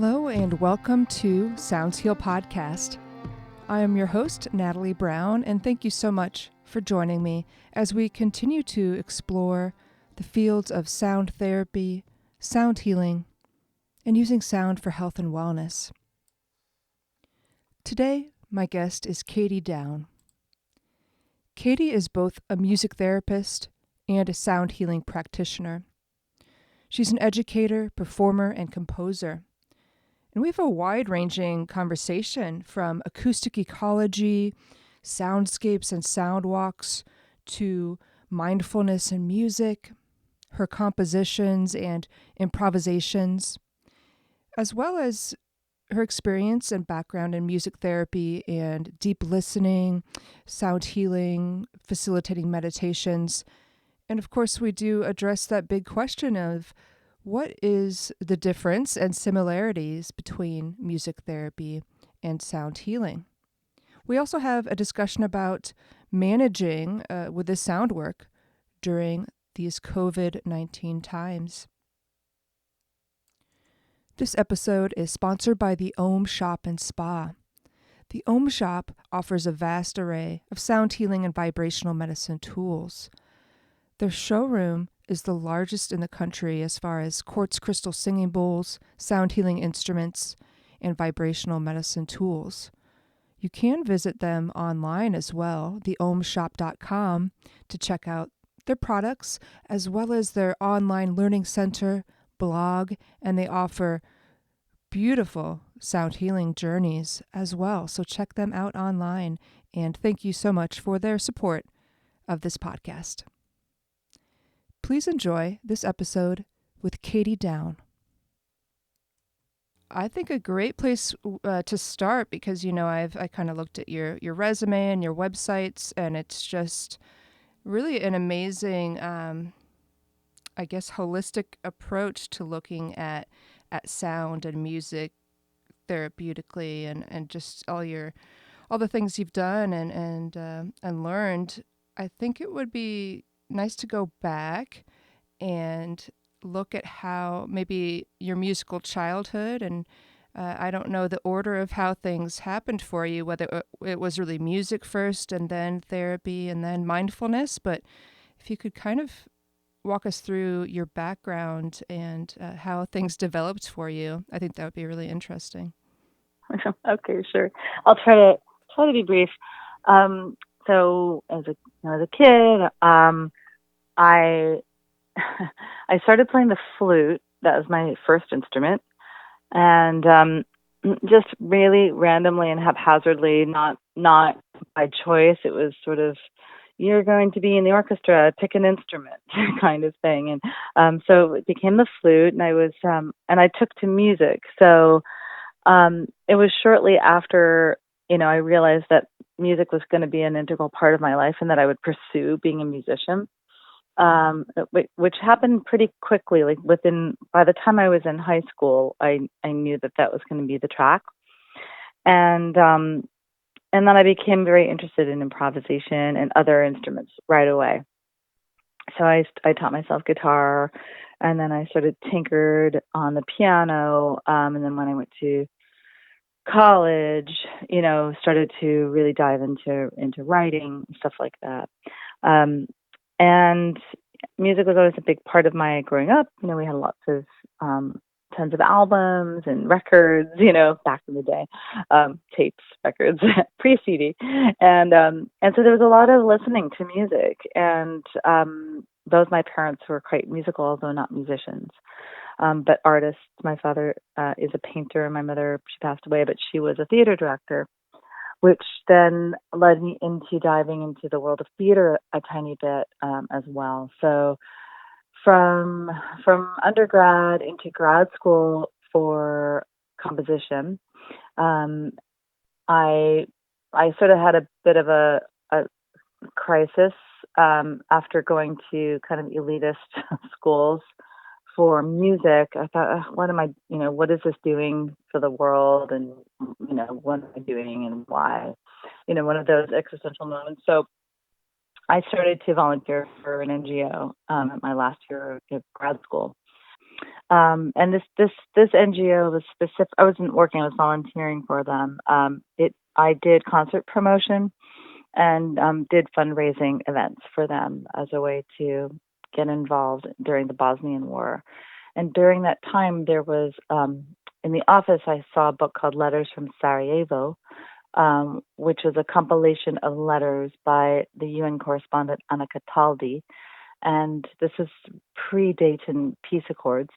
Hello and welcome to Sounds Heal Podcast. I am your host, Natalie Brown, and thank you so much for joining me as we continue to explore the fields of sound therapy, sound healing, and using sound for health and wellness. Today, my guest is Katie Down. Katie is both a music therapist and a sound healing practitioner. She's an educator, performer, and composer. And we have a wide-ranging conversation from acoustic ecology, soundscapes and sound walks, to mindfulness and music, her compositions and improvisations, as well as her experience and background in music therapy and deep listening, sound healing, facilitating meditations. And of course, we do address that big question of what is the difference and similarities between music therapy and sound healing? We also have a discussion about managing with the sound work during these COVID-19 times. This episode is sponsored by the Om Shop and Spa. The Om Shop offers a vast array of sound healing and vibrational medicine tools. Their showroom is the largest in the country as far as quartz crystal singing bowls, sound healing instruments, and vibrational medicine tools. You can visit them online as well, theomshop.com, to check out their products, as well as their online learning center, blog, and they offer beautiful sound healing journeys as well. So check them out online, and thank you so much for their support of this podcast. Please enjoy this episode with Katie Down. I think a great place to start, because I kind of looked at your resume and your websites, and it's just really an amazing, holistic approach to looking at sound and music therapeutically, and just all the things you've done and learned. I think it would be nice to go back and look at how maybe your musical childhood, and I don't know the order of how things happened for you, whether it was really music first and then therapy and then mindfulness, but if you could kind of walk us through your background and how things developed for you, I think that would be really interesting. Okay, sure. I'll try to be brief. So as a kid, I I started playing the flute. That was my first instrument, and just really randomly and haphazardly, not by choice. It was sort of, you're going to be in the orchestra, pick an instrument kind of thing, and so it became the flute. And I took to music. So it was shortly after I realized that music was going to be an integral part of my life and that I would pursue being a musician, which happened pretty quickly. By the time I was in high school, I knew that was going to be the track. And then I became very interested in improvisation and other instruments right away. So I taught myself guitar, and then I sort of tinkered on the piano. And then when I went to college, started to really dive into writing, stuff like that. And music was always a big part of my growing up. We had lots of tons of albums and records, back in the day, tapes, records, pre-CD. And so there was a lot of listening to music. And both my parents were quite musical, although not musicians. But artists. My father is a painter, and my mother, she passed away, but she was a theater director, which then led me into diving into the world of theater a tiny bit as well. So from undergrad into grad school for composition, I sort of had a bit of a crisis after going to kind of elitist schools for music. I thought, what is this doing for the world? And, what am I doing and why? One of those existential moments. So I started to volunteer for an NGO at my last year of grad school. And this NGO was specific. I wasn't working; I was volunteering for them. I did concert promotion and did fundraising events for them as a way to get involved during the Bosnian War. And during that time, there was in the office I saw a book called Letters from Sarajevo, which was a compilation of letters by the UN correspondent Anna Cataldi. And this is pre-Dayton peace accords.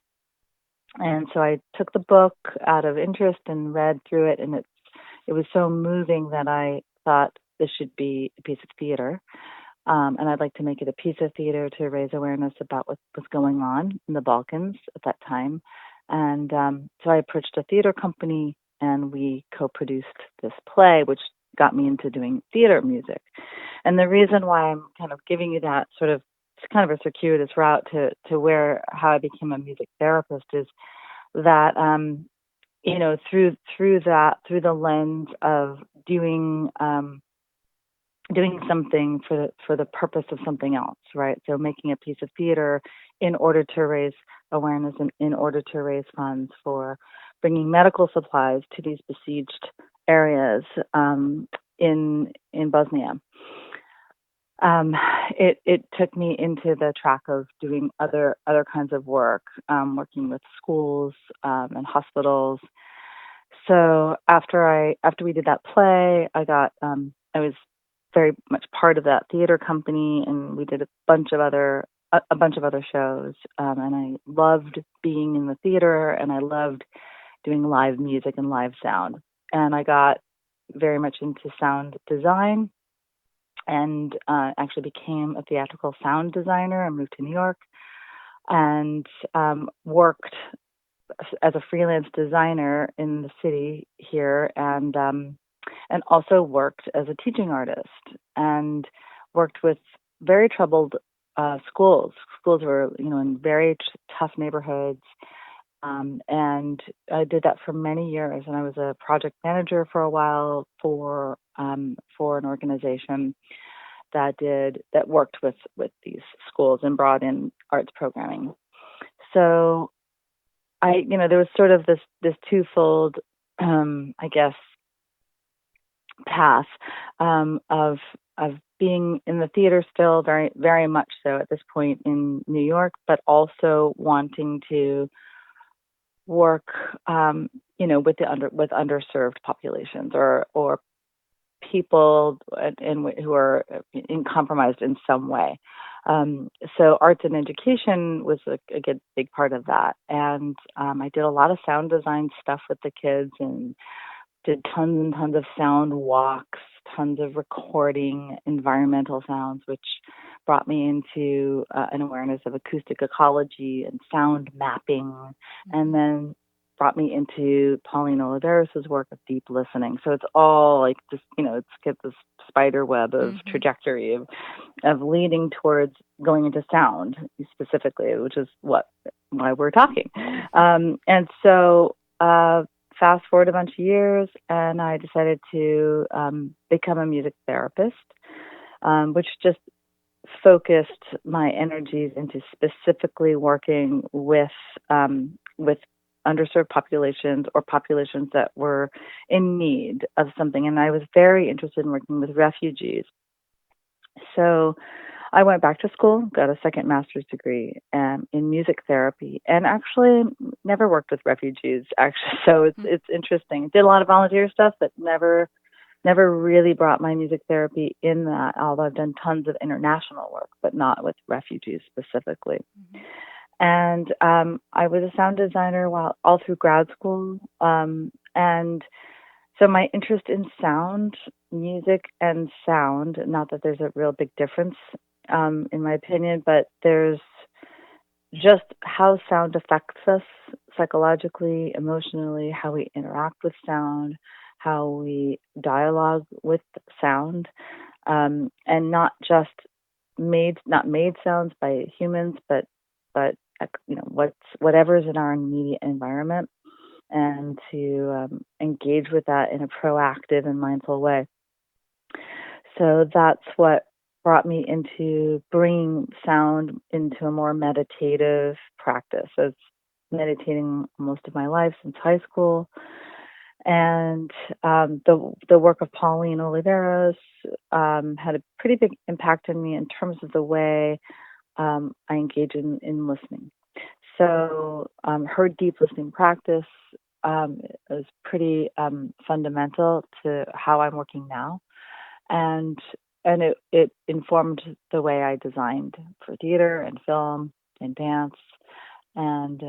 And so I took the book out of interest and read through it, and it was so moving that I thought this should be a piece of theater. And I'd like to make it a piece of theater to raise awareness about what was going on in the Balkans at that time. And so I approached a theater company, and we co-produced this play, which got me into doing theater music. And the reason why I'm kind of giving you that sort of, it's kind of a circuitous route to where how I became a music therapist is that through the lens of doing something for the purpose of something else, right? So making a piece of theater in order to raise awareness and in order to raise funds for bringing medical supplies to these besieged areas in Bosnia. It took me into the track of doing other kinds of work, working with schools and hospitals. So after we did that play, I was very much part of that theater company, and we did a bunch of other shows. And I loved being in the theater, and I loved doing live music and live sound. And I got very much into sound design, and actually became a theatrical sound designer. I moved to New York and worked as a freelance designer in the city here, and also worked as a teaching artist, and worked with very troubled schools. Schools were, in very tough neighborhoods, and I did that for many years. And I was a project manager for a while for an organization that worked with these schools and brought in arts programming. So there was sort of this twofold, I guess, path of being in the theater still, very very much so at this point in New York, but also wanting to work, with underserved populations or people who are compromised in some way. So arts and education was a big part of that. And I did a lot of sound design stuff with the kids, and did tons and tons of sound walks, tons of recording environmental sounds, which brought me into an awareness of acoustic ecology and sound mapping, and then brought me into Pauline Oliveros' work of deep listening. So it's all like just, it's got this spider web of trajectory of leading towards going into sound specifically, which is why we're talking. And so fast forward a bunch of years, and I decided to become a music therapist, which just focused my energies into specifically working with underserved populations or populations that were in need of something. And I was very interested in working with refugees. So I went back to school, got a second master's degree in music therapy, and actually never worked with refugees. Actually, so it's interesting. Did a lot of volunteer stuff, but never really brought my music therapy in that. Although I've done tons of international work, but not with refugees specifically. And I was a sound designer all through grad school, and so my interest in sound, music, and sound. Not that there's a real big difference, in my opinion, but there's just how sound affects us psychologically, emotionally, how we interact with sound, how we dialogue with sound, and not just made sounds by humans, but whatever's in our immediate environment, and to engage with that in a proactive and mindful way. So that's what brought me into bringing sound into a more meditative practice. meditating most of my life since high school. And the work of Pauline Oliveros had a pretty big impact on me in terms of the way I engage in listening. So her deep listening practice is pretty fundamental to how I'm working now, and it informed the way I designed for theater and film and dance, and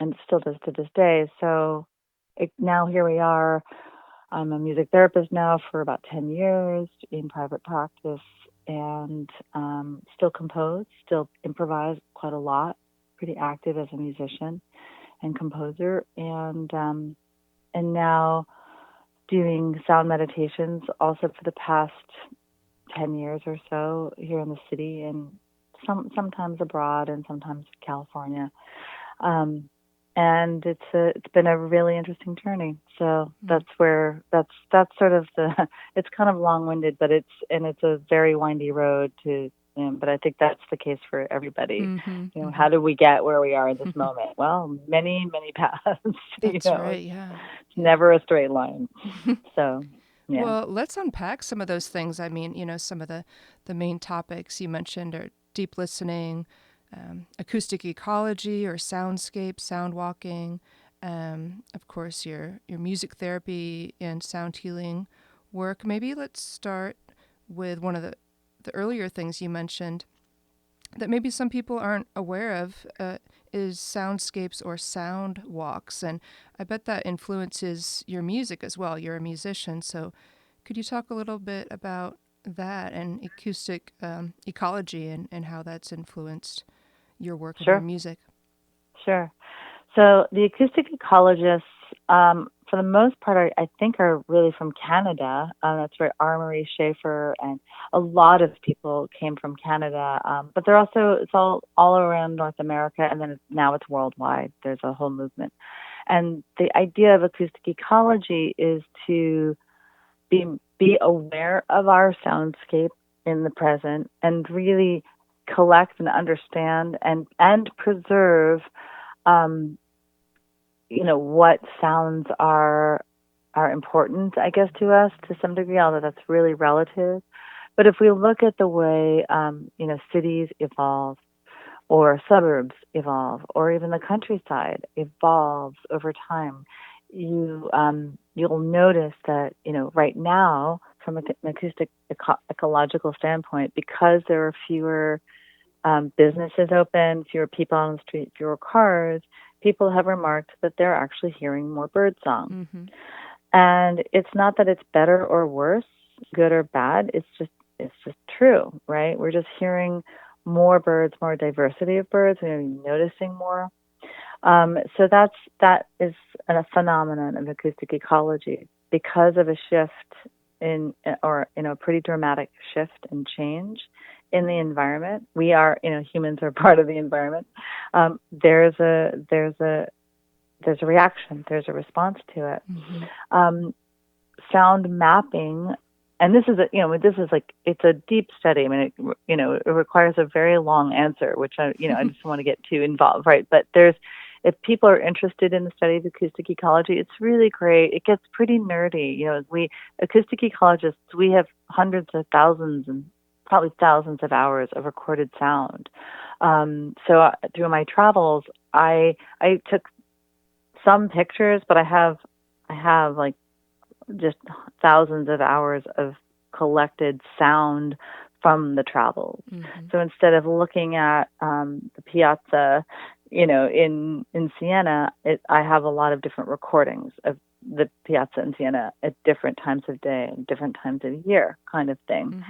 it still does to this day. So now here we are. I'm a music therapist now for about 10 years in private practice, and still compose, still improvise quite a lot, pretty active as a musician and composer, and now doing sound meditations also for the past 10 years or so here in the city, and sometimes abroad and sometimes California. And it's been a really interesting journey. So that's sort of it's kind of long-winded, but it's a very windy road to. But I think that's the case for everybody. How do we get where we are in this moment? Well, many paths. That's right. Yeah. It's never a straight line. So. Yeah. Well, let's unpack some of those things. I mean, some of the main topics you mentioned are deep listening, acoustic ecology or soundscape, sound walking, of course, your music therapy and sound healing work. Maybe let's start with one of the earlier things you mentioned that maybe some people aren't aware of, is soundscapes or sound walks. And I bet that influences your music as well. You're a musician, so could you talk a little bit about that and acoustic ecology and how that's influenced your work and your music? Sure. So the acoustic ecologists, for the most part, I think are really from Canada. That's where R. Marie Schaefer and a lot of people came from Canada. But they're also, it's all around North America, and then now it's worldwide. There's a whole movement. And the idea of acoustic ecology is to be aware of our soundscape in the present and really collect and understand and preserve what sounds are important, I guess, to us to some degree, although that's really relative. But if we look at the way cities evolve, or suburbs evolve, or even the countryside evolves over time, you'll notice that right now, from an acoustic ecological standpoint, because there are fewer businesses open, fewer people on the street, fewer cars, people have remarked that they're actually hearing more bird song. And it's not that it's better or worse, good or bad. It's just true, right? We're just hearing more birds, more diversity of birds. We're noticing more. So that is a phenomenon of acoustic ecology because of a shift a pretty dramatic shift and change in the environment. We are, humans are part of the environment. There's a reaction. There's a response to it. Sound mapping, and this is it's a deep study. I mean, it requires a very long answer, which I just don't want to get too involved, right? But if people are interested in the study of acoustic ecology, it's really great. It gets pretty nerdy. We acoustic ecologists, we have hundreds of thousands and probably thousands of hours of recorded sound. So through my travels, I took some pictures, but I have like just thousands of hours of collected sound from the travels. So instead of looking at the piazza, in Siena, I have a lot of different recordings of the piazza in Siena at different times of day and different times of year, kind of thing.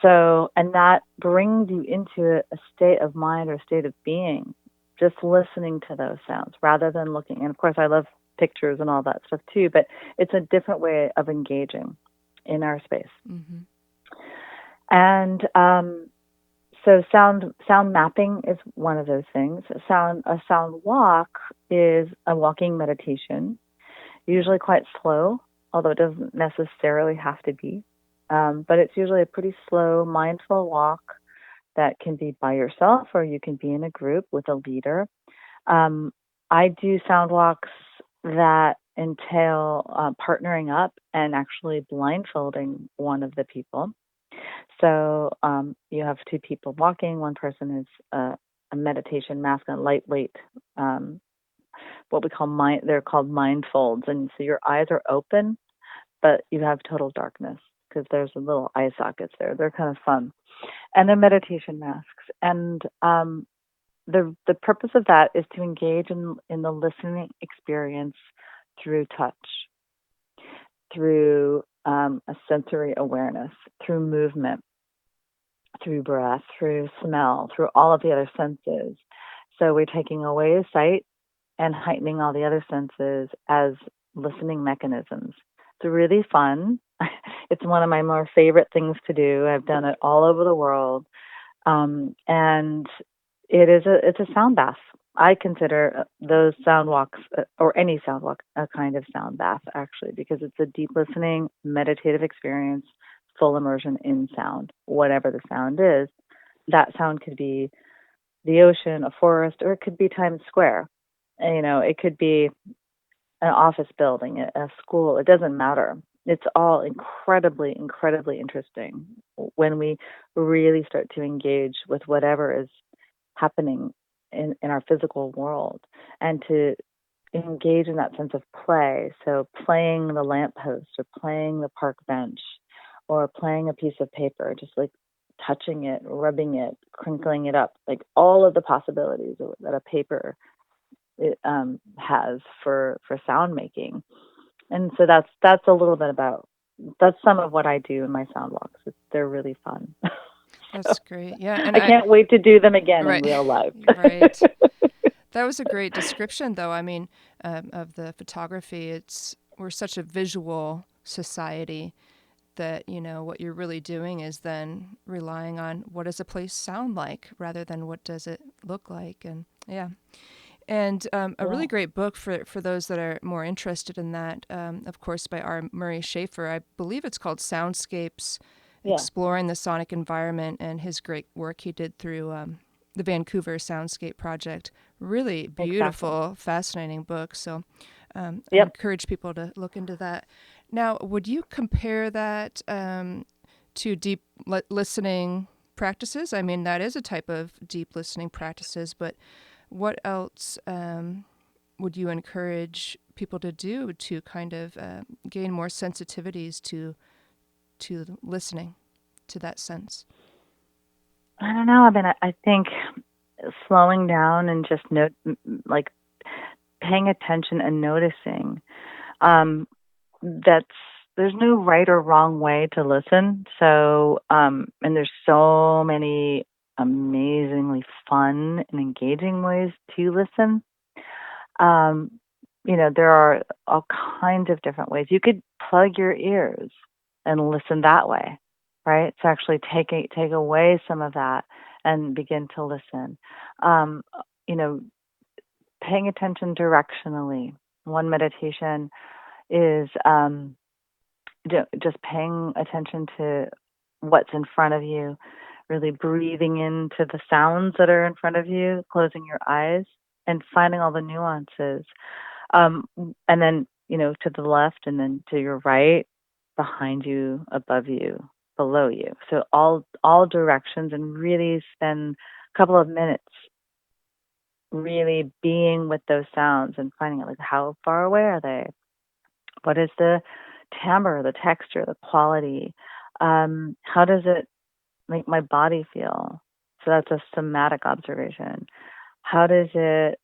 So, and that brings you into a state of mind or state of being, just listening to those sounds rather than looking. And of course, I love pictures and all that stuff too, but it's a different way of engaging in our space. And so sound mapping is one of those things. A sound walk is a walking meditation, usually quite slow, although it doesn't necessarily have to be. But it's usually a pretty slow, mindful walk that can be by yourself, or you can be in a group with a leader. I do sound walks that entail partnering up and actually blindfolding one of the people. So you have two people walking. One person is a meditation mask, a lightweight, um, what we call mind. They're called mind folds, and so your eyes are open, but you have total darkness because there's a little eye sockets there. They're kind of fun, and they're meditation masks. And the purpose of that is to engage in the listening experience through touch, through a sensory awareness, through movement, through breath, through smell, through all of the other senses. So we're taking away sight and heightening all the other senses as listening mechanisms. It's really fun. It's one of my more favorite things to do. I've done it all over the world. And it's a sound bath. I consider those sound walks or any sound walk a kind of sound bath actually, because it's a deep listening, meditative experience, full immersion in sound, whatever the sound is. That sound could be the ocean, a forest, or it could be Times Square. It could be an office building, a school. It doesn't matter. It's all incredibly, incredibly interesting when we really start to engage with whatever is happening in our physical world, and to engage in that sense of play. So playing the lamppost or playing the park bench or playing a piece of paper, just like touching it, rubbing it, crinkling it up, like all of the possibilities that a paper has for sound making. And so that's a little bit about, that's some of what I do in my sound walks. They're really fun. That's great. Yeah, and I can't wait to do them again in right, real life. right. That was a great description, though. I mean, of the photography. We're such a visual society that what you're really doing is then relying on what does a place sound like rather than what does it look like. And yeah. And a really great book for those that are more interested in that, of course, by R. Murray Schafer. I believe it's called Soundscapes, Exploring the Sonic Environment, and his great work he did through the Vancouver Soundscape Project. Really beautiful, fascinating book. So I encourage people to look into that. Now, would you compare that to deep listening practices? I mean, that is a type of deep listening practices, but what else would you encourage people to do to kind of gain more sensitivities to listening, to that sense? I don't know. I mean, I think slowing down and just like paying attention and noticing. That's There's no right or wrong way to listen. So, and there's so many amazingly fun and engaging ways to listen. Um, there are all kinds of different ways. You could plug your ears and listen that way, right? So actually take away some of that and begin to listen. Um, you know, Paying attention directionally. One meditation is just paying attention to what's in front of you, really breathing into the sounds that are in front of you, closing your eyes, and finding all the nuances. And then, to the left, and then to your right, behind you, above you, below you. So all directions, and really spend a couple of minutes really being with those sounds and finding out, like, how far away are they? What is the timbre, the texture, the quality? How does it make my body feel? So that's a somatic observation. How does it,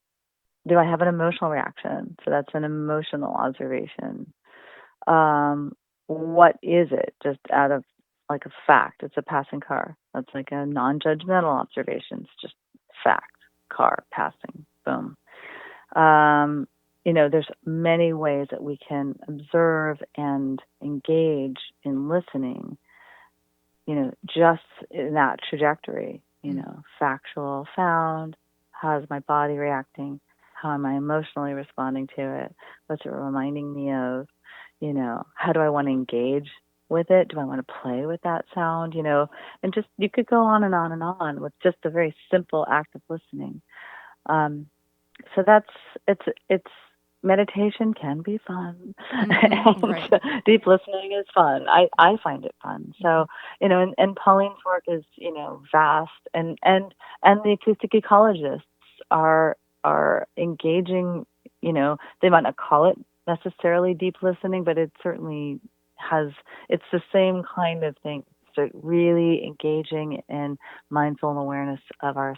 do I have an emotional reaction? So that's an emotional observation. What is it? Just out of like a fact, it's a passing car. That's like a non-judgmental observation. It's just fact, car passing, boom. There's many ways that we can observe and engage in listening, just in that trajectory, factual, found, how's my body reacting? How am I emotionally responding to it? What's it reminding me of? How do I want to engage with it? Do I want to play with that sound? And just, you could go on and on and on with just a very simple act of listening. So that's it's meditation can be fun, Right. and deep listening is fun. I find it fun. So and Pauline's work is vast, and the acoustic ecologists are engaging. They might not call it necessarily deep listening, but it certainly has. It's the same kind of thing. So really engaging in mindful awareness of um,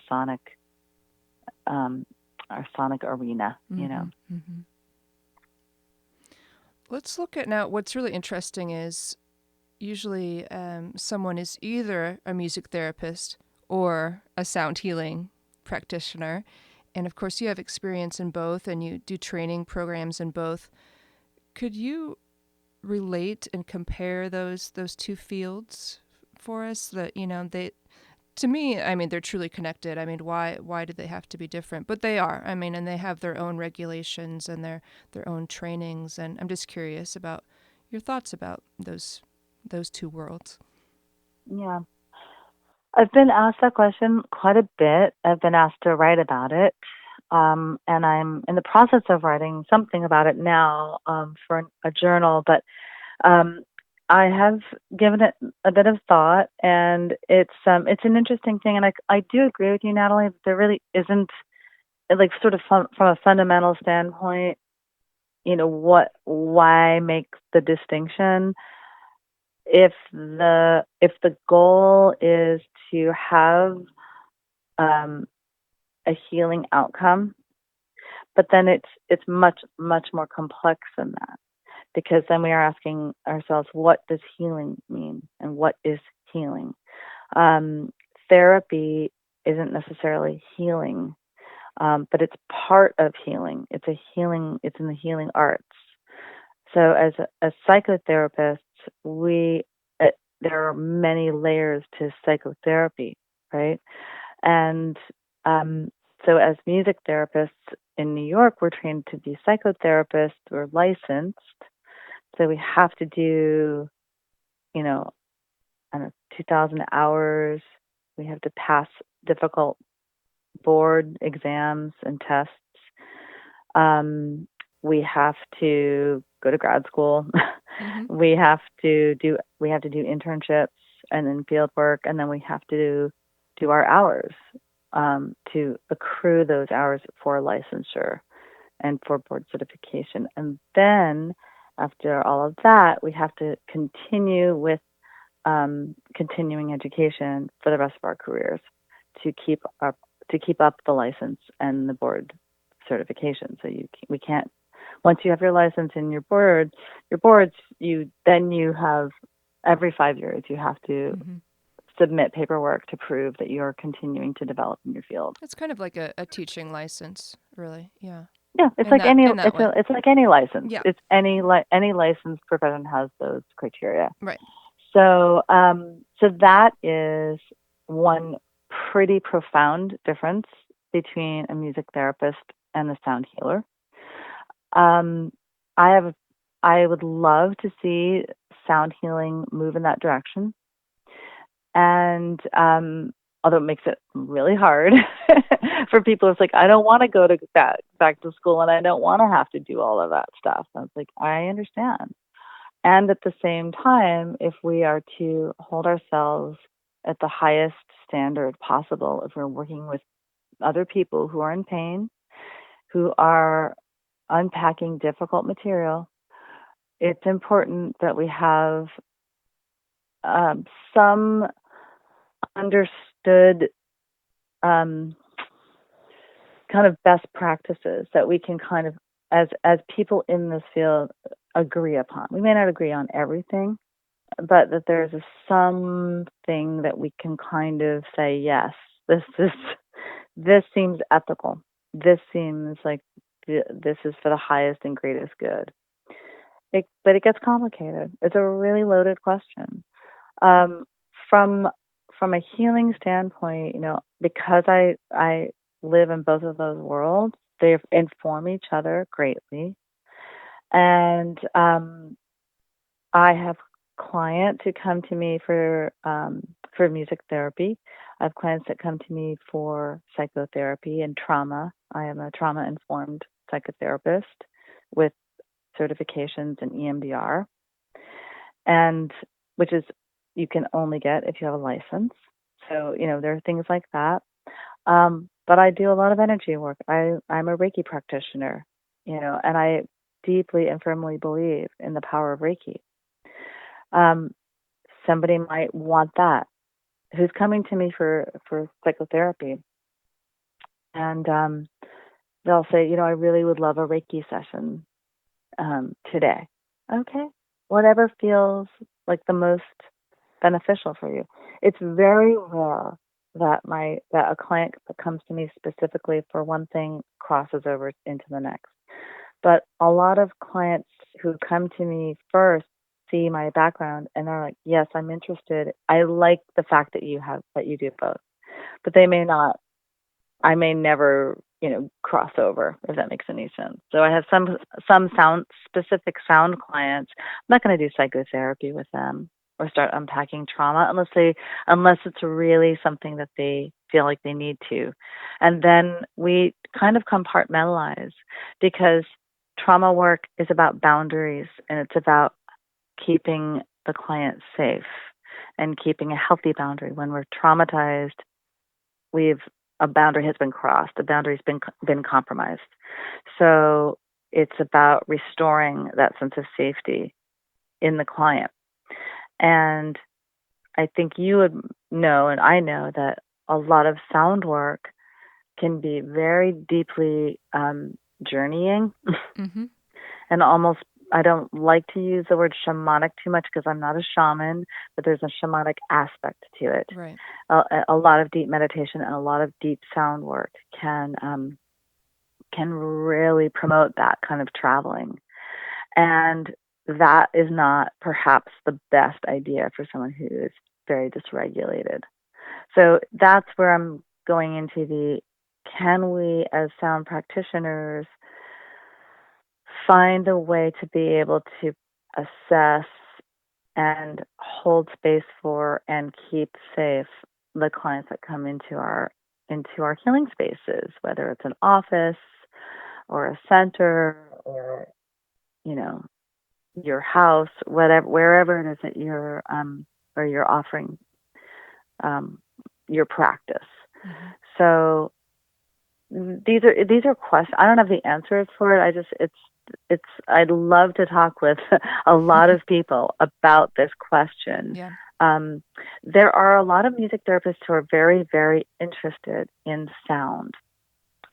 our sonic arena. Mm-hmm. Let's look at now. What's really interesting is usually someone is either a music therapist or a sound healing practitioner. And of course, you have experience in both and you do training programs in both. Could you relate and compare those two fields for us? That they, to me, I mean, they're truly connected. I mean, why do they have to be different? But they are. I mean, and they have their own regulations and their own trainings. And I'm just curious about your thoughts about those two worlds. Yeah. I've been asked that question quite a bit. I've been asked to write about it. And I'm in the process of writing something about it now for a journal. But um, I have given it a bit of thought, and it's an interesting thing. And I do agree with you, Natalie, that there really isn't, like, sort of from a fundamental standpoint, why make the distinction if the goal is to have um, a healing outcome, but then it's much much more complex than that, because then we are asking ourselves, what does healing mean and what is healing? um, Therapy isn't necessarily healing, but it's part of healing. It's in the healing arts. So as psychotherapists, we uh, there are many layers to psychotherapy, right? And um, so as music therapists in New York, we're trained to be psychotherapists. We're licensed, so we have to do, you know, I don't know, 2,000 hours. We have to pass difficult board exams and tests. Um, we have to go to grad school. Mm-hmm. We have to do internships and then field work, and then we have to do our hours to accrue those hours for licensure and for board certification. And then after all of that, we have to continue with continuing education for the rest of our careers to keep up the license and the board certification. So we can't, once you have your license and your boards, you have every 5 years you have to Mm-hmm. submit paperwork to prove that you're continuing to develop in your field. It's kind of like a teaching license, really. Yeah. Yeah, it's In like that any in that way. it's like any license. Yeah. It's any licensed profession has those criteria. Right. So that is one pretty profound difference between a music therapist and a sound healer. Um, I have I would love to see sound healing move in that direction, and although it makes it really hard for people, it's like, I don't want to go to back to school, and I don't want to have to do all of that stuff. I was like, I understand. And at the same time, if we are to hold ourselves at the highest standard possible, if we're working with other people who are in pain, who are unpacking difficult material, it's important that we have some understood um, kind of best practices that we can kind of, as people in this field, agree upon. We may not agree on everything, but that there's something that we can kind of say, yes, this seems ethical. This seems like this is for the highest and greatest good. But it gets complicated. It's a really loaded question. Um, from from a healing standpoint, because I live in both of those worlds, they inform each other greatly, and I have clients who come to me for music therapy. I have clients that come to me for psychotherapy and trauma. I am a trauma informed psychotherapist with certifications in EMDR, and which is you can only get if you have a license. So there are things like that. But I do a lot of energy work. I'm a Reiki practitioner, and I deeply and firmly believe in the power of Reiki. Somebody might want that who's coming to me for psychotherapy, and they'll say, I really would love a Reiki session today. Okay, whatever feels like the most beneficial for you. It's very rare that a client that comes to me specifically for one thing crosses over into the next. But a lot of clients who come to me first see my background and are like, yes, I'm interested. I like the fact that you do both. But they may not, I may never, cross over, if that makes any sense. So I have some specific sound clients. I'm not going to do psychotherapy with them or start unpacking trauma unless it's really something that they feel like they need to. And then we kind of compartmentalize, because trauma work is about boundaries, and it's about keeping the client safe and keeping a healthy boundary. When we're traumatized, a boundary has been crossed, a boundary's been compromised. So it's about restoring that sense of safety in the client. And I think you would know, and I know, that a lot of sound work can be very deeply journeying. Mm-hmm. And almost, I don't like to use the word shamanic too much because I'm not a shaman, but there's a shamanic aspect to it. Right. A lot of deep meditation and a lot of deep sound work can really promote that kind of traveling. And that is not perhaps the best idea for someone who is very dysregulated. So that's where I'm going into can we as sound practitioners find a way to be able to assess and hold space for and keep safe the clients that come into our healing spaces, whether it's an office or a center or your house, wherever it is that you're or you're offering your practice. Mm-hmm. So these are questions. I don't have the answers for it. I'd love to talk with a lot of people about this question. Yeah. There are a lot of music therapists who are very, very interested in sound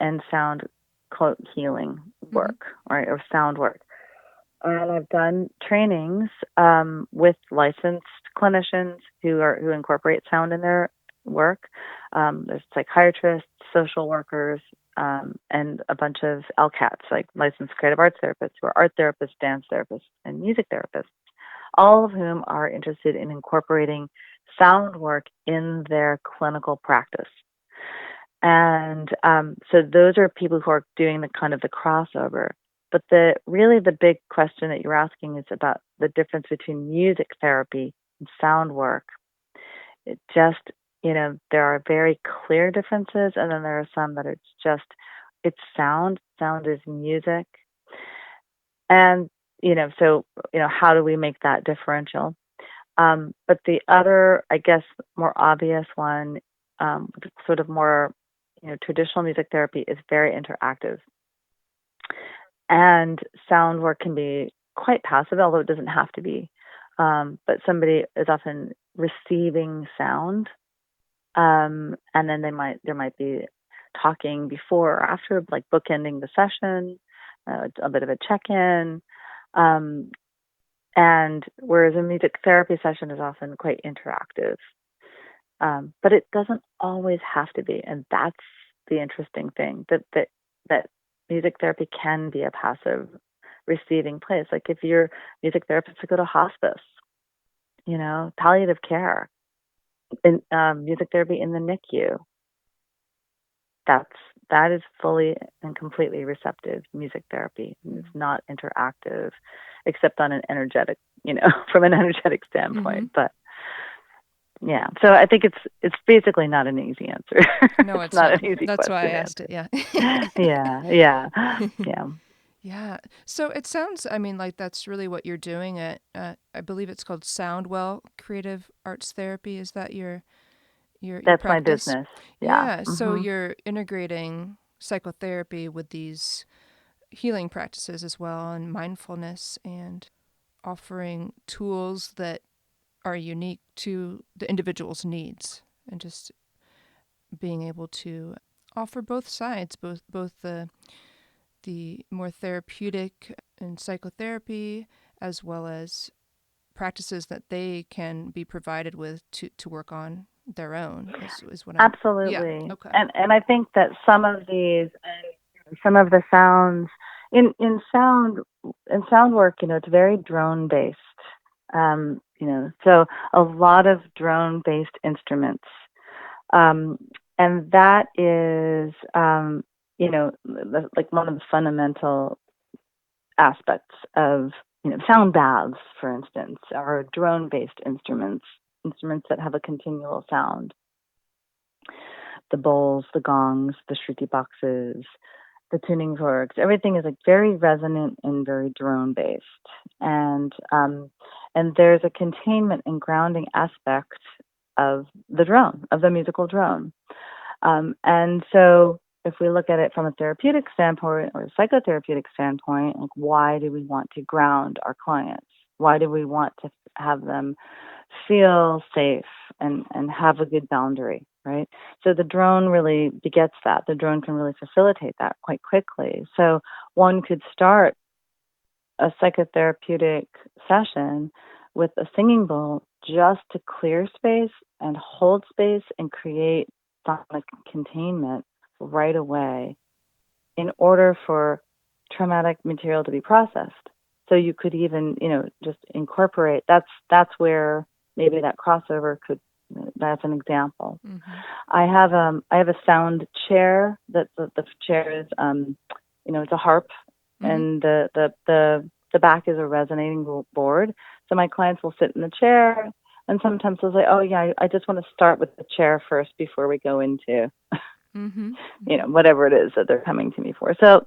and sound quote healing work, mm-hmm. right, or sound work. And I've done trainings with licensed clinicians who incorporate sound in their work. There's psychiatrists, social workers, and a bunch of LCATs, like licensed creative arts therapists, who are art therapists, dance therapists, and music therapists, all of whom are interested in incorporating sound work in their clinical practice. And so those are people who are doing the kind of the crossover. But the big question that you're asking is about the difference between music therapy and sound work. It just, there are very clear differences, and then there are some that it's sound. Sound is music. And, so, how do we make that differential? But the other, I guess, more obvious one, sort of more, traditional music therapy is very interactive. And sound work can be quite passive, although it doesn't have to be. But somebody is often receiving sound, and then there might be talking before or after, like bookending the session, a bit of a check-in. And whereas a music therapy session is often quite interactive, but it doesn't always have to be, and that's the interesting thing, that music therapy can be a passive receiving place. Like if you're music therapist to go to hospice, palliative care, in music therapy in the NICU, that's that is fully and completely receptive music therapy. It's not interactive, except on an energetic, from an energetic standpoint. But yeah, so I think it's basically not an easy answer. No, it's not not. an easy That's question. why I asked it. Yeah. Yeah. Yeah. So it sounds, like that's really what you're doing at, I believe it's called Soundwell Creative Arts Therapy. Is that your That's my practice? business. Yeah. So you're integrating psychotherapy with these healing practices as well, and mindfulness, and offering tools that are unique to the individual's needs, and just being able to offer both sides, both the more therapeutic and psychotherapy, as well as practices that they can be provided with to work on their own, is what I'm... Absolutely. Yeah, okay. And I think that some of these, some of the sounds in sound work, it's very drone based. So a lot of drone based instruments. And that is, like one of the fundamental aspects of, sound baths, for instance, are drone-based instruments that have a continual sound. The bowls, the gongs, the shruti boxes, the tuning forks, everything is like very resonant and very drone-based. And there's a containment and grounding aspect of the musical drone. And so if we look at it from a therapeutic standpoint or a psychotherapeutic standpoint, like, why do we want to ground our clients? Why do we want to have them feel safe and have a good boundary, right? So the drone really begets that. The drone can really facilitate that quite quickly. So one could start a psychotherapeutic session with a singing bowl just to clear space and hold space and create sonic containment right away in order for traumatic material to be processed. So you could even, just incorporate, that's where maybe that crossover that's an example. I have a sound chair that the chair is, it's a harp, and the back is a resonating board. So my clients will sit in the chair, and sometimes they'll say, "Oh yeah, I just want to start with the chair first before we go into, whatever it is that they're coming to me for." So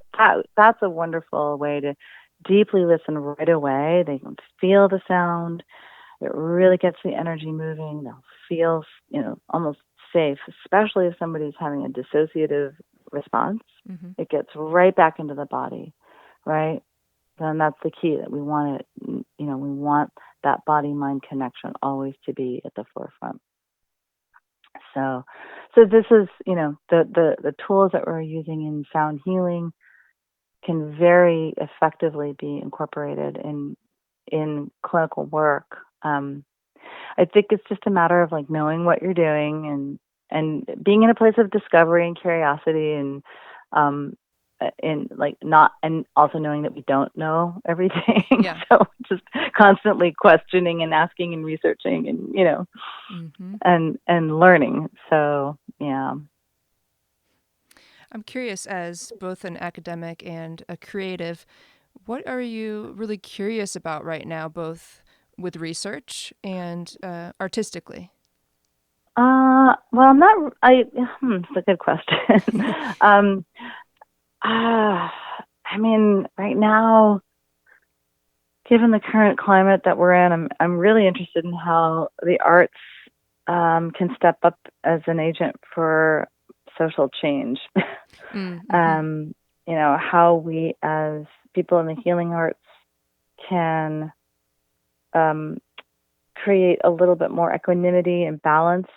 that's a wonderful way to deeply listen right away. They can feel the sound. It really gets the energy moving. They'll feel, almost safe, especially if somebody's having a dissociative response. It gets right back into the body, right? And that's the key, that we want it, we want that body-mind connection always to be at the forefront. So this is, the tools that we're using in sound healing can very effectively be incorporated in clinical work. I think it's just a matter of like knowing what you're doing and being in a place of discovery and curiosity, and also knowing that we don't know everything. Yeah. So just constantly questioning and asking and researching and and learning. So yeah. I'm curious, as both an academic and a creative, what are you really curious about right now, both with research and artistically? Well, I'm not. It's a good question. I mean, right now, given the current climate that we're in, I'm really interested in how the arts can step up as an agent for social change. How we as people in the healing arts can create a little bit more equanimity and balance.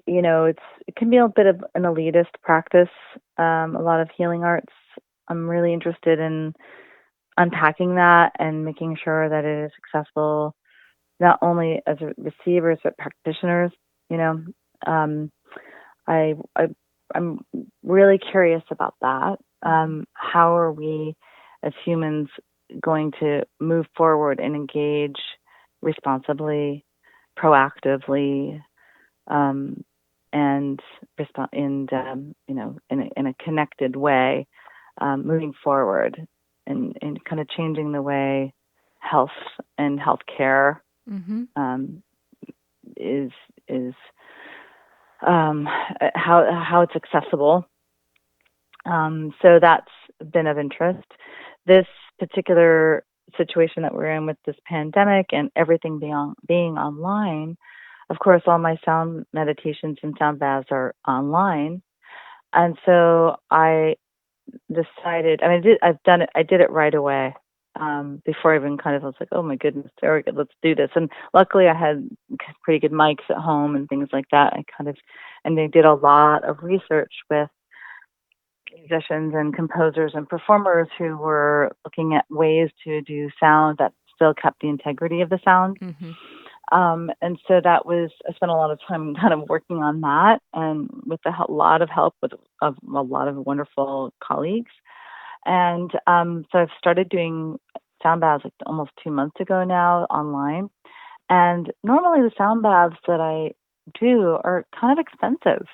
It can be a bit of an elitist practice, a lot of healing arts. I'm really interested in unpacking that and making sure that it is accessible not only as receivers but practitioners. I'm really curious about that. How are we as humans going to move forward and engage responsibly, proactively, and respond in a connected way, moving forward, and kind of changing the way health and healthcare is how it's accessible. So that's been of interest. This particular situation that we're in with this pandemic and everything being online, of course, all my sound meditations and sound baths are online. And so I decided, I did it right away. Before I even kind of was like, oh my goodness, very good, let's do this. And luckily I had pretty good mics at home and things like that. And they did a lot of research with musicians and composers and performers who were looking at ways to do sound that still kept the integrity of the sound. And so I spent a lot of time kind of working on that, and with a lot of help of a lot of wonderful colleagues. And so I've started doing sound baths like almost 2 months ago now online. And normally the sound baths that I do are kind of expensive.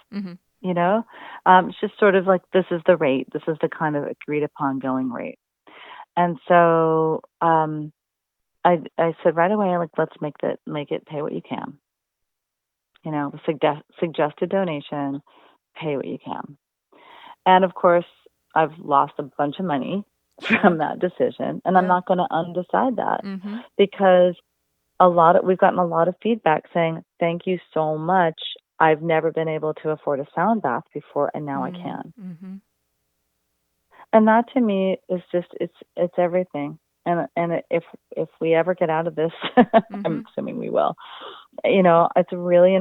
It's just sort of like, this is the rate. This is the kind of agreed upon going rate. And so I said right away, like, let's make it pay what you can. Suggested donation, pay what you can. And of course, I've lost a bunch of money from that decision, and I'm not going to undecide that because we've gotten a lot of feedback saying, thank you so much. I've never been able to afford a sound bath before, and now I can. And that to me is just, it's everything. And if we ever get out of this, I'm assuming we will, it's really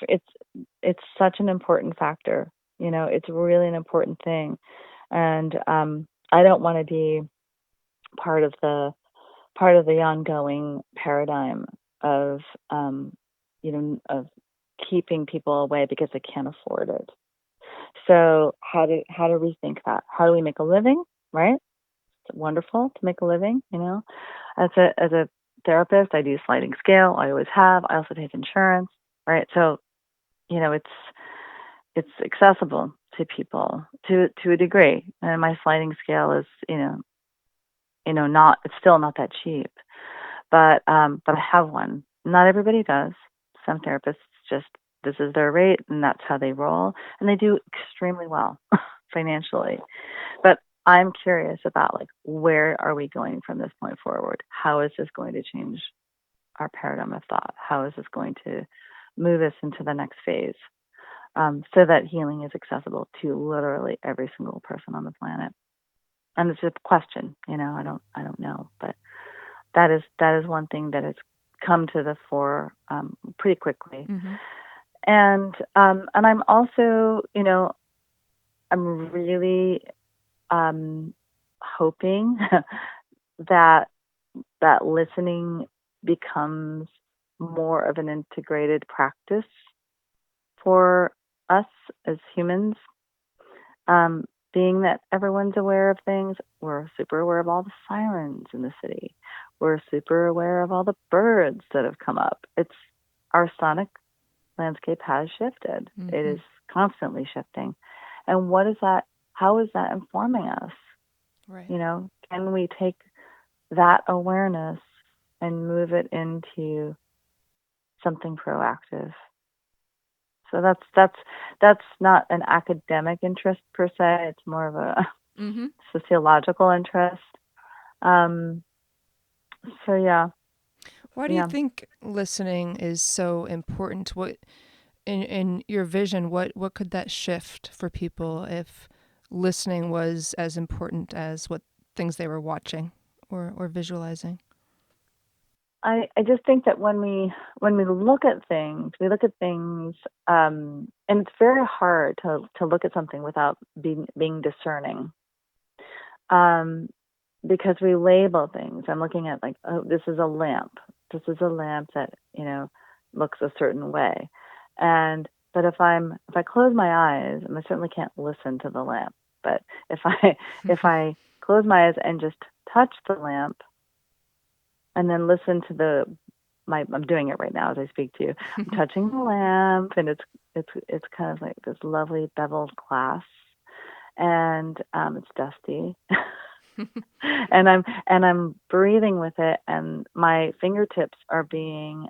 it's such an important factor. It's really an important thing. And I don't want to be part of the ongoing paradigm of of keeping people away because they can't afford it. So how to rethink that? How do we make a living, right? It's wonderful to make a living, As a therapist, I do sliding scale. I always have. I also take insurance, right? So, it's accessible to people to a degree. And my sliding scale is, it's still not that cheap. But I have one. Not everybody does. Some therapists just, this is their rate and that's how they roll, and they do extremely well financially. But I'm curious about, like, where are we going from this point forward? How is this going to change our paradigm of thought? How is this going to move us into the next phase, so that healing is accessible to literally every single person on the planet? And it's a question, I don't know, but that is one thing that has come to the fore pretty quickly. And I'm also, I'm really hoping that listening becomes more of an integrated practice for us as humans. Being that everyone's aware of things, we're super aware of all the sirens in the city. We're super aware of all the birds that have come up. Our sonic landscape has shifted. It is constantly shifting. And what is that? How is that informing us? Right. Can we take that awareness and move it into something proactive? So that's not an academic interest per se. It's more of a sociological interest. So yeah. Why do you think listening is so important? What in your vision, what could that shift for people if listening was as important as what things they were watching or visualizing? I just think that when we look at things, and it's very hard to look at something without being discerning, because we label things. I'm looking at, like, oh, this is a lamp. This is a lamp that looks a certain way, but if I close my eyes, and I certainly can't listen to the lamp, but if I close my eyes and just touch the lamp, and then listen to the I'm doing it right now as I speak to you. I'm touching the lamp, and it's kind of like this lovely beveled glass, and it's dusty. and I'm breathing with it, and my fingertips are being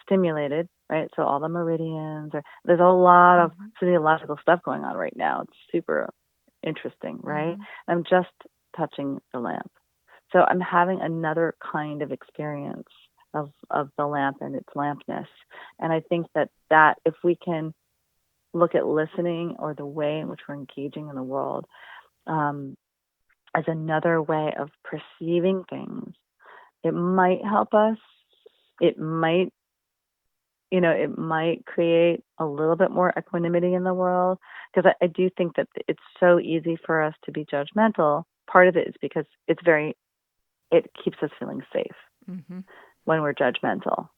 stimulated, right? So all the meridians there's a lot of physiological stuff going on right now. It's super interesting, right? I'm just touching the lamp. So I'm having another kind of experience of the lamp and its lampness. And I think that if we can look at listening or the way in which we're engaging in the world as another way of perceiving things, it might help us. It might, it might create a little bit more equanimity in the world, because I do think that it's so easy for us to be judgmental. Part of it is because it keeps us feeling safe when we're judgmental.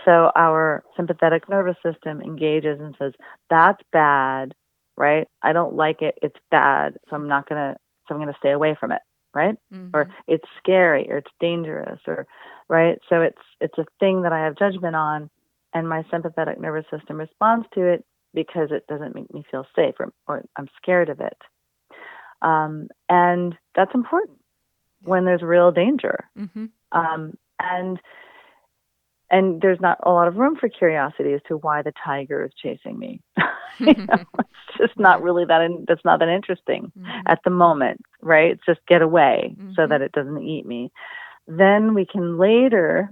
So our sympathetic nervous system engages and says, that's bad, right? I don't like it. It's bad. So I'm going to stay away from it, right? Or it's scary, or it's dangerous, or, right? So it's a thing that I have judgment on, and my sympathetic nervous system responds to it because it doesn't make me feel safe, or I'm scared of it. And that's important when there's real danger. And there's not a lot of room for curiosity as to why the tiger is chasing me. It's just not really that's not that interesting at the moment, right? It's just get away so that it doesn't eat me. Then we can later,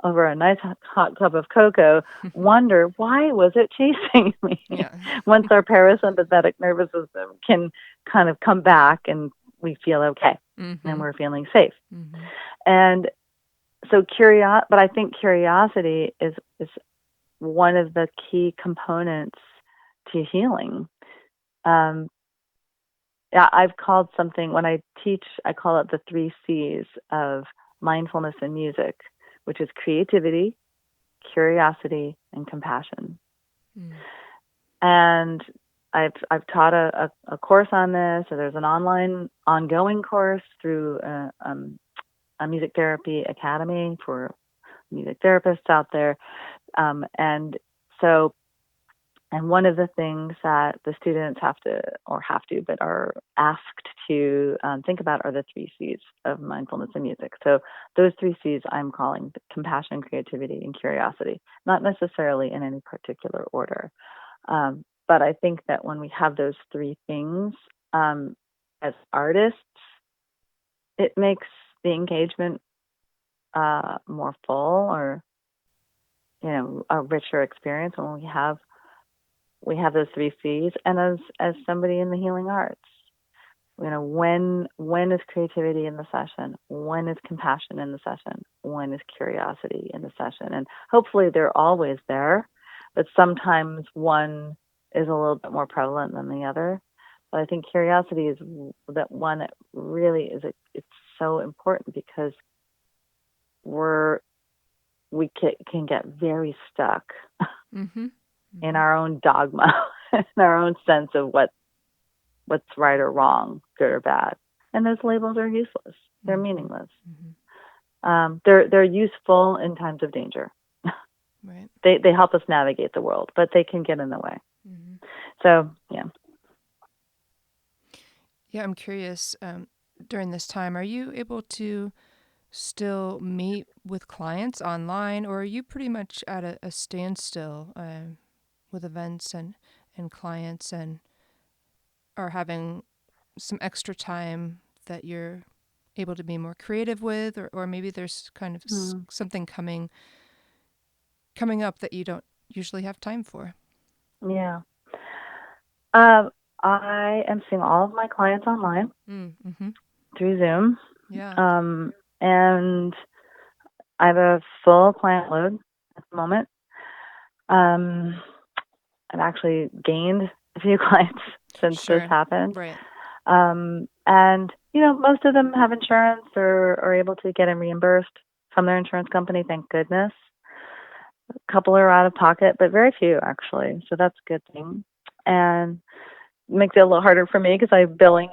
over a nice hot cup of cocoa, wonder, why was it chasing me? Once our parasympathetic nervous system can kind of come back and we feel okay and we're feeling safe. And so but I think curiosity is one of the key components to healing. I've called something, when I teach, I call it the 3 C's of mindfulness and music, which is creativity, curiosity, and compassion. And I've taught a course on this. So there's an ongoing course through a music therapy academy for music therapists out there. And one of the things that the students but are asked to think about are the 3 C's of mindfulness and music. So those 3 C's I'm calling compassion, creativity, and curiosity, not necessarily in any particular order. But I think that when we have those 3 things as artists, it makes the engagement more full, or a richer experience when we have those 3 C's. And as somebody in the healing arts, when is creativity in the session? When is compassion in the session? When is curiosity in the session? And hopefully they're always there, but sometimes one is a little bit more prevalent than the other. But I think curiosity is that one that really it's so important, because we can get very stuck in our own dogma, in our own sense of what's right or wrong, good or bad. And those labels are useless. They're meaningless. They're useful in times of danger. Right. They help us navigate the world, but they can get in the way. So, yeah. Yeah, I'm curious, during this time, are you able to still meet with clients online, or are you pretty much at a standstill with events and clients, and are having some extra time that you're able to be more creative with, or maybe there's kind of something coming up that you don't usually have time for? Yeah. I am seeing all of my clients online through Zoom. Yeah. And I have a full client load at the moment. I've actually gained a few clients since this happened. Right. And, most of them have insurance or are able to get them reimbursed from their insurance company, thank goodness. A couple are out of pocket, but very few, actually. So that's a good thing. And it makes it a little harder for me because I'm billing,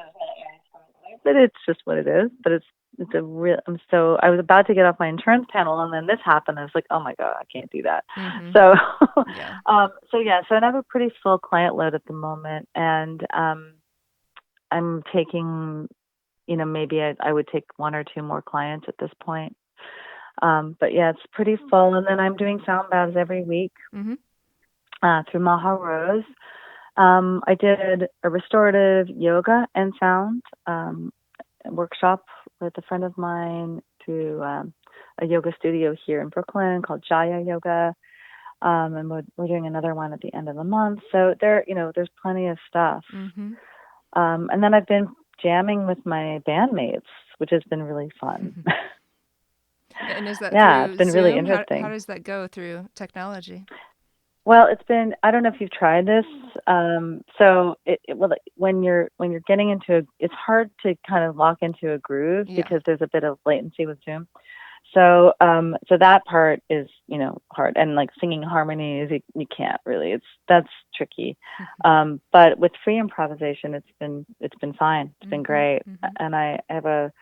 but it's just what it is. But it's It's a real. So I was about to get off my insurance panel, and then this happened. I was like, oh my god, I can't do that. Mm-hmm. So, Yeah. so I have a pretty full client load at the moment, and I'm taking, maybe I would take one or two more clients at this point. But yeah, it's pretty full, and then I'm doing sound baths every week Mm-hmm. through Maha Rose. I did a restorative yoga and sound workshop with a friend of mine through a yoga studio here in Brooklyn called Jaya Yoga. And we're doing another one at the end of the month. So there's plenty of stuff. Mm-hmm. And then I've been jamming with my bandmates, which has been really fun. Mm-hmm. And is that Yeah, it's through been really Zoom? How interesting. does that go through technology? Well, I don't know if you've tried this. So when you're getting into it's hard to kind of lock into a groove Yeah. because there's a bit of latency with Zoom. So that part is, hard, and like singing harmonies, you can't really, that's tricky. But with free improvisation, it's been fine. It's been great. Mm-hmm. And I have a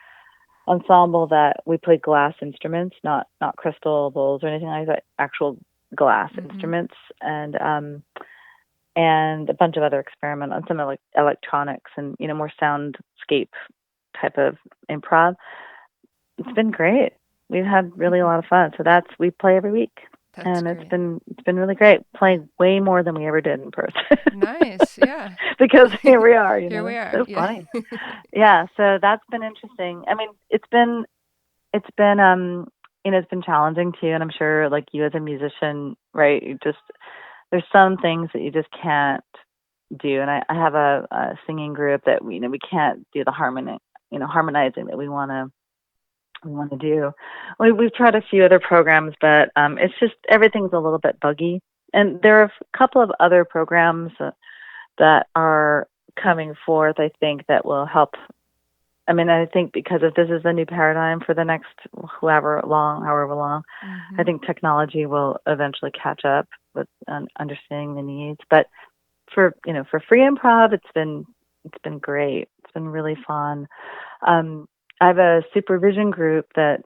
ensemble that we play glass instruments, not crystal bowls or anything like that, actual glass instruments, and a bunch of other experiment on some electronics and more soundscape type of improv. It's been great. We've had really a lot of fun. So we play every week. That's great. It's been really great. Playing way more than we ever did in person. Nice, yeah. Because here we are, Here we are. So funny. Yeah, so that's been interesting. I mean, it's been it's been challenging too, and I'm sure like you as a musician, right? There's some things that you just can't do, and I have a singing group that we can't do the harmonizing that we want to do. We've tried a few other programs, but it's just everything's a little bit buggy. And there are a couple of other programs that are coming forth, I think, that will help. I mean, I think because if this is the new paradigm for the next however long, I think technology will eventually catch up with understanding the needs. But for free improv, it's been great. It's been really fun. I have a supervision group that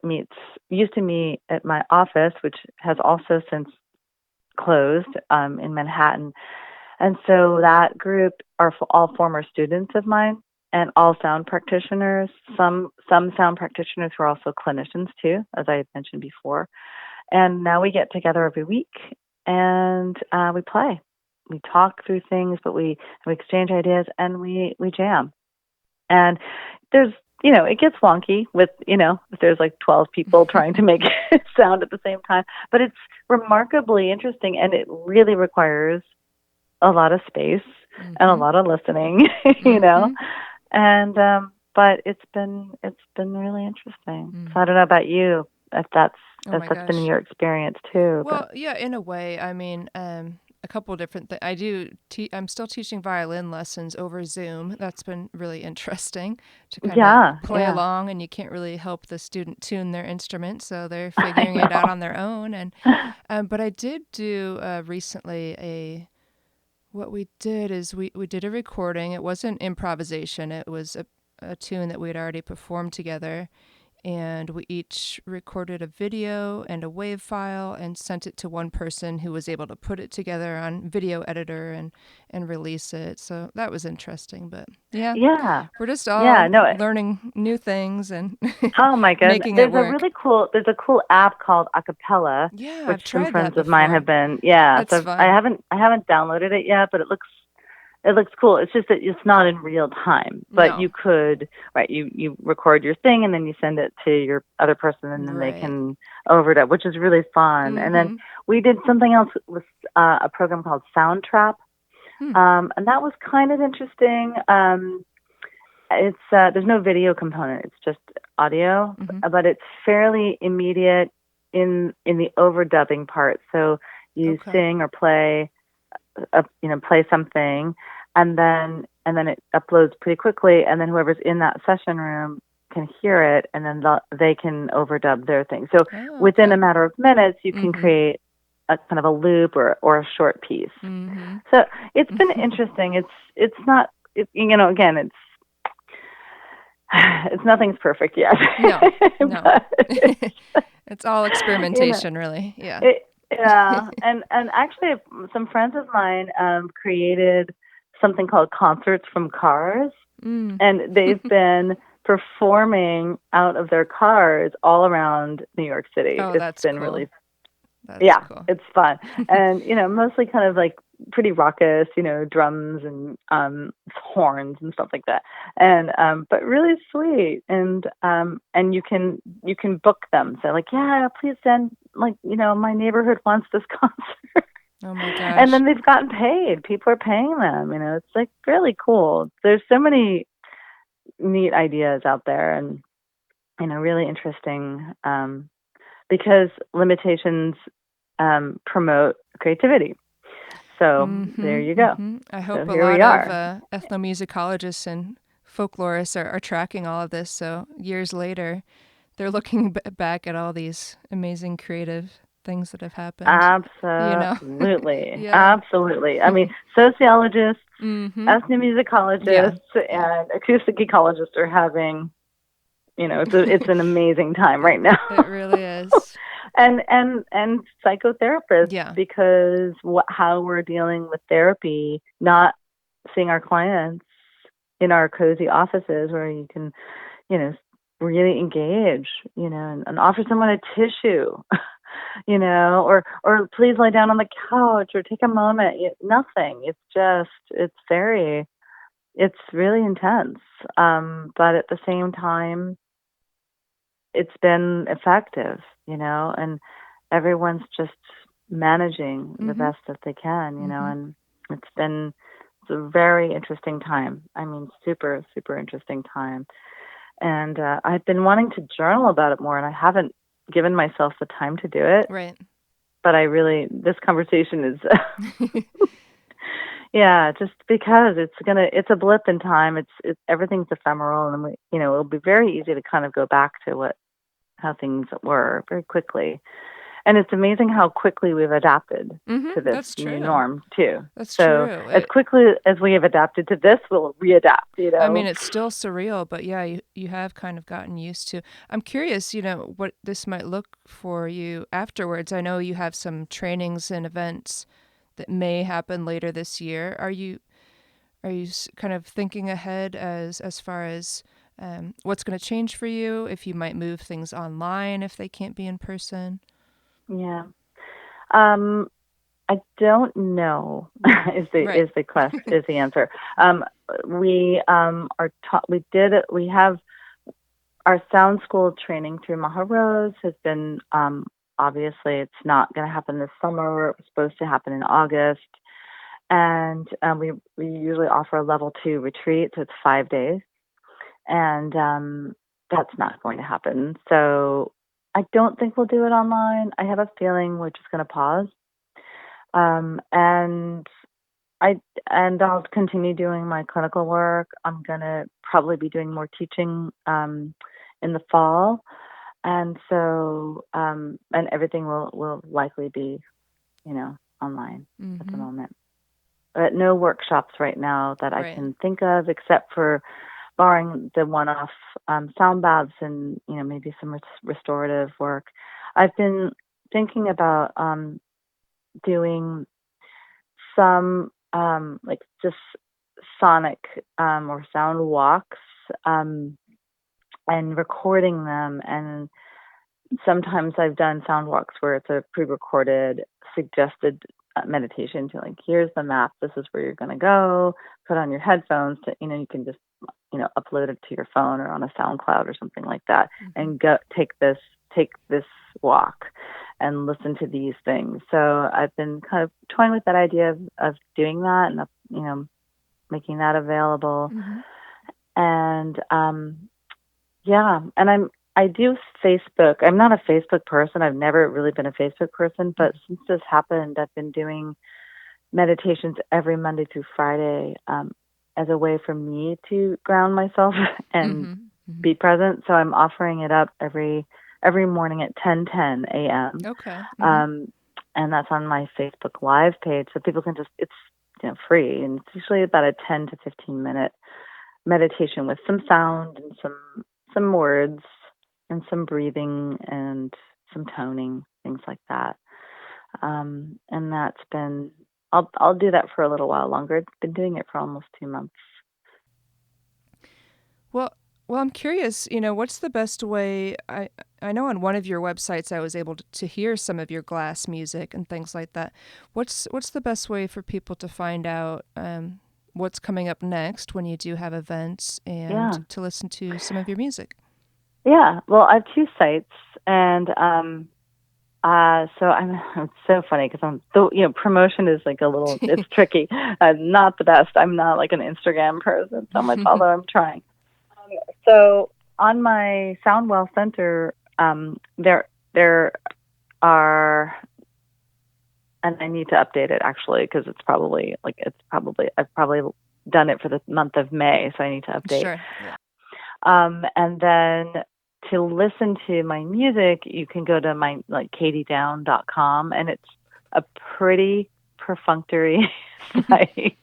used to meet at my office, which has also since closed in Manhattan. And so that group are all former students of mine and all sound practitioners. Some sound practitioners who are also clinicians too, as I had mentioned before. And now we get together every week and we play. We talk through things, but we exchange ideas and we jam. And there's it gets wonky with, if there's like 12 people trying to make it sound at the same time, but it's remarkably interesting, and it really requires a lot of space and a lot of listening, and but it's been really interesting. So I don't know about you, if that's been your experience too. Well, yeah, in a way. I mean, a couple of different things. I'm still teaching violin lessons over Zoom. That's been really interesting to kind of play along, and you can't really help the student tune their instrument, so they're figuring it out on their own. And but I did do recently what we did is we did a recording. It wasn't improvisation. It was a tune that we had already performed together. And we each recorded a video and a WAV file and sent it to one person who was able to put it together on video editor and release it. So that was interesting. But we're just all learning new things and oh my goodness, making it work. There's a cool app called Acapella, which some friends of mine have been. Yeah, that's so fun. I haven't downloaded it yet, but it looks cool. It's just that it's not in real time, but you could, right? You record your thing and then you send it to your other person, and then they can overdub, which is really fun. And then we did something else with a program called Soundtrap, and that was kind of interesting. It's there's no video component; it's just audio, but it's fairly immediate in the overdubbing part. So you sing or play. Play something, and then it uploads pretty quickly, and then whoever's in that session room can hear it, and then they can overdub their thing. So within a matter of minutes, you can create a kind of a loop or a short piece. So it's been interesting. It's not, again, it's nothing's perfect yet. No, no. But, It's all experimentation, really. Yeah. Yeah, and actually, some friends of mine created something called concerts from cars, Mm. and they've been performing out of their cars all around New York City. Oh, It's that's been cool. really, That's yeah, cool. it's fun, and mostly kind of like pretty raucous, drums and horns and stuff like that, and but really sweet, and you can book them. So like, yeah, please send, like, my neighborhood wants this concert. Oh my And gosh. then they've gotten paid. People are paying them. It's like really cool. There's so many neat ideas out there, and really interesting, because limitations promote creativity. So there you go. I So hope a here we lot of are. ethnomusicologists and folklorists are tracking all of this. So years later, they're looking back at all these amazing creative things that have happened. Absolutely. Yeah. Absolutely. I mean, sociologists, Mm-hmm. Yeah. ethnomusicologists, Yeah. and acoustic ecologists are having, it's an amazing time right now. It really is. And psychotherapists, Yeah. because how we're dealing with therapy, not seeing our clients in our cozy offices where you can, you know, really engage, and offer someone a tissue, or please lie down on the couch or take a moment. Nothing. It's really intense. But at the same time, it's been effective, and everyone's just managing the Mm-hmm. best that they can, Mm-hmm. and it's a very interesting time. I mean, super, super interesting time. And I've been wanting to journal about it more, and I haven't given myself the time to do it. Right. But this conversation is, yeah, just because it's a blip in time. Everything's ephemeral, and it'll be very easy to kind of go back to how things were very quickly. And it's amazing how quickly we've adapted to this That's new true. norm too. That's So true. as quickly as we have adapted to this, we'll readapt. I mean, it's still surreal, but yeah, you have kind of gotten used to. I'm curious, what this might look for you afterwards. I know you have some trainings and events that may happen later this year. Are you kind of thinking ahead as far as what's going to change for you? If you might move things online if they can't be in person? Yeah. Um, I don't know Right. is the answer. We we have our sound school training through Maha Rose has been, obviously it's not going to happen this summer. It was supposed to happen in August, and we usually offer a level 2 retreat, so it's 5 days, and that's not going to happen. So I don't think we'll do it online. I have a feeling we're just going to pause. And I'll continue doing my clinical work. I'm gonna probably be doing more teaching in the fall, and so and everything will likely be, online at the Mm-hmm. moment. But no workshops right now that I Right. can think of, except for barring the one-off sound baths and maybe some restorative work. I've been thinking about doing some like just sonic or sound walks, and recording them. And sometimes I've done sound walks where it's a pre-recorded suggested meditation to, like, here's the map, this is where you're going to go, put on your headphones to, you can just upload it to your phone or on a SoundCloud or something like that, Mm-hmm. and go take this walk and listen to these things. So I've been kind of toying with that idea of doing that, and making that available. Mm-hmm. And yeah, and I do Facebook. I'm not a Facebook person. I've never really been a Facebook person, but since this happened, I've been doing meditations every Monday through Friday, as a way for me to ground myself and Mm-hmm. Mm-hmm. be present. So I'm offering it up every morning at 10:10 a.m. Okay. Mm-hmm. And that's on my Facebook Live page, so people can it's free, and it's usually about a 10 to 15 minute meditation with some sound and some words and some breathing and some toning, things like that. And that's been I'll do that for a little while longer. I've been doing it for almost 2 months. Well, I'm curious, what's the best way? I know on one of your websites I was able to hear some of your glass music and things like that. What's the best way for people to find out what's coming up next when you do have events and to listen to some of your music? Yeah, well, I have 2 sites, and so it's so funny because promotion is like a little, it's tricky. Not the best. I'm not like an Instagram person so much, although I'm trying. So on my Soundwell Center, there are, and I need to update it actually because I've probably done it for the month of May, so I need to update. Sure. Yeah. And then to listen to my music, you can go to my katiedown.com, and it's a pretty perfunctory site,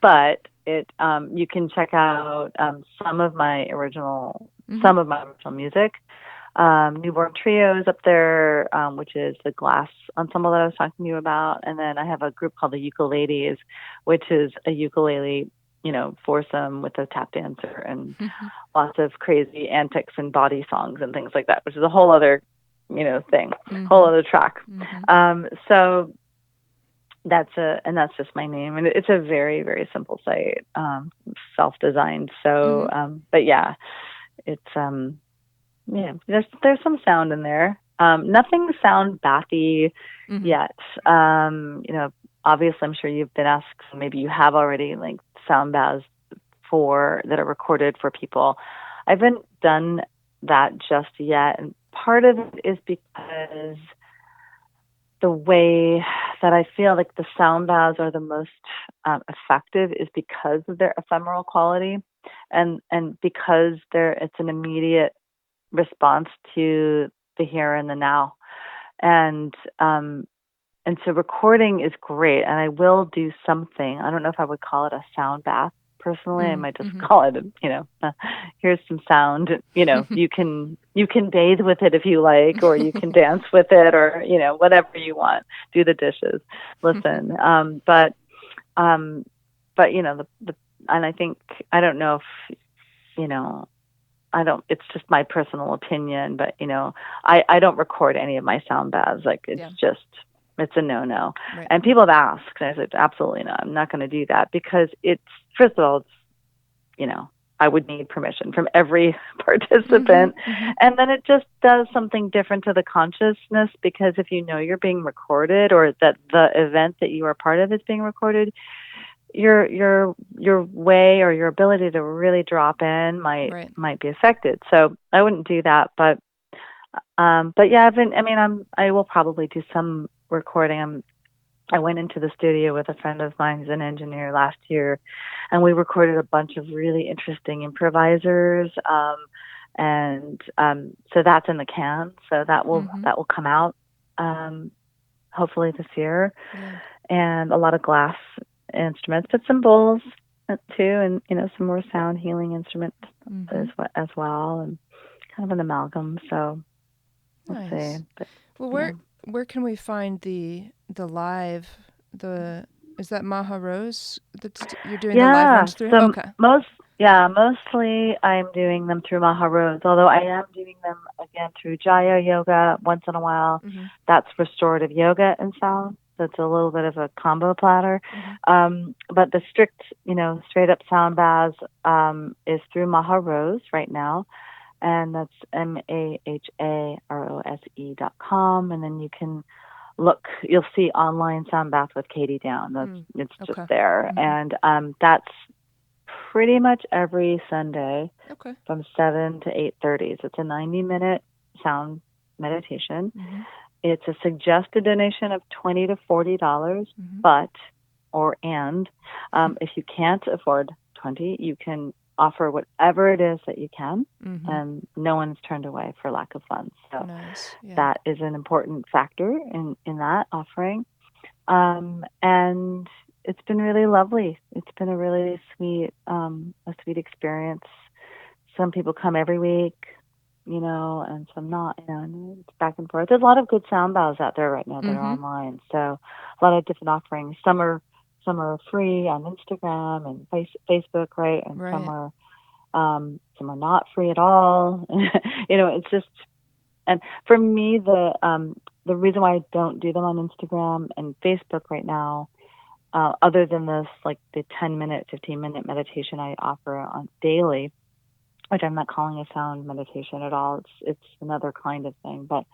but it you can check out some of my original music. Newborn Trio is up there, which is the glass ensemble that I was talking to you about, and then I have a group called the Ukuleles, which is a ukulele foursome with a tap dancer and lots of crazy antics and body songs and things like that, which is a whole other, thing, whole other track. So that's just my name, and it's a very, very simple site, self-designed. So, but yeah, it's there's some sound in there. Nothing sound bathy yet. Obviously, I'm sure you've been asked, maybe you have already, like sound baths that are recorded for people. I haven't done that just yet, and part of it is because the way that I feel like the sound baths are the most effective is because of their ephemeral quality, and because it's an immediate response to the here and the now, and so recording is great, and I will do something. I don't know if I would call it a sound bath personally. I might just call it, here's some sound. You can bathe with it if you like, or you can dance with it, or whatever you want. Do the dishes, listen. But and I think, I don't know if it's just my personal opinion, but I don't record any of my sound baths. Like it's a no-no. Right. And people have asked, and I said, absolutely not. I'm not going to do that because first of all, I would need permission from every participant. And then it just does something different to the consciousness, because if you're being recorded, or that the event that you are part of is being recorded, your way, or your ability to really drop in might be affected. So I wouldn't do that. But yeah, I will probably do some recording. I went into the studio with a friend of mine who's an engineer last year, and we recorded a bunch of really interesting improvisers. And so that's in the can. So that will come out hopefully this year. Yeah. And a lot of glass instruments, but some bowls too, and some more sound healing instruments as well, and kind of an amalgam. So we'll see. But, well, where can we find the live? Is that Maha Rose that you're doing the live ones through? So okay. Mostly I'm doing them through Maha Rose, although I am doing them again through Jaya Yoga once in a while. That's restorative yoga and sound. So it's a little bit of a combo platter. But the strict, straight up sound baths is through Maha Rose right now. And that's MAHAROSE.com. And then you can you'll see online sound bath with Katie Down. It's just there. And that's pretty much every Sunday from 7 to 8:30. So it's a 90-minute sound meditation. It's a suggested donation of $20 to $40, if you can't afford $20, you can offer whatever it is that you can, and no one's turned away for lack of funds. So that is an important factor in that offering. And it's been really lovely. It's been a really sweet experience. Some people come every week, and some not, and it's back and forth. There's a lot of good sound baths out there right now that are online. So a lot of different offerings. Some are free on Instagram and Facebook, right? And some are not free at all. It's just, and for me, the reason why I don't do them on Instagram and Facebook right now, other than this, like the 10-minute, 15-minute meditation I offer on daily, which I'm not calling a sound meditation at all. It's another kind of thing, but